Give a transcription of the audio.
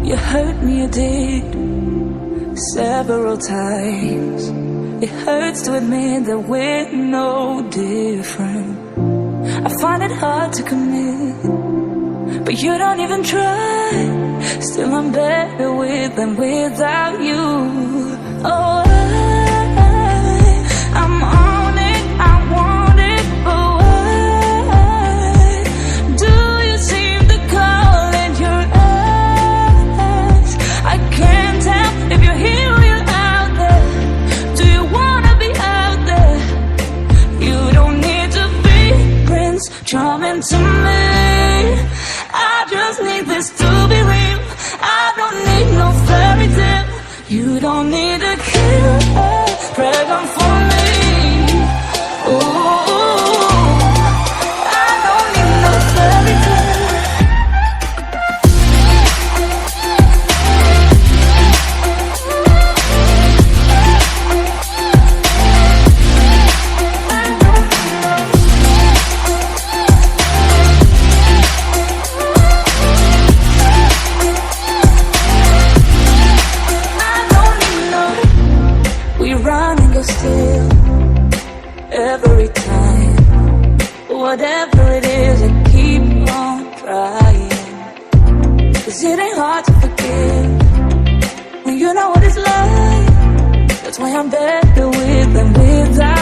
You hurt me, you did, several times. It hurts to admit that we're no different. I find it hard to commit, but you don't even try. Still I'm better with than without you. Oh, I'm on it, I want it, but why do you seem to call in your eyes? I can't tell if you're here or you're out there. Do you wanna be out there? You don't need to be Prince Charming to me. I just need this to be real. I don't need no fairy tale. You don't need a kill, pregnant for me. Ooh, I don't need no fairy tale. Still, every time, whatever it is, I keep on trying. 'Cause it ain't hard to forgive when you know what it's like. That's why I'm better with than without.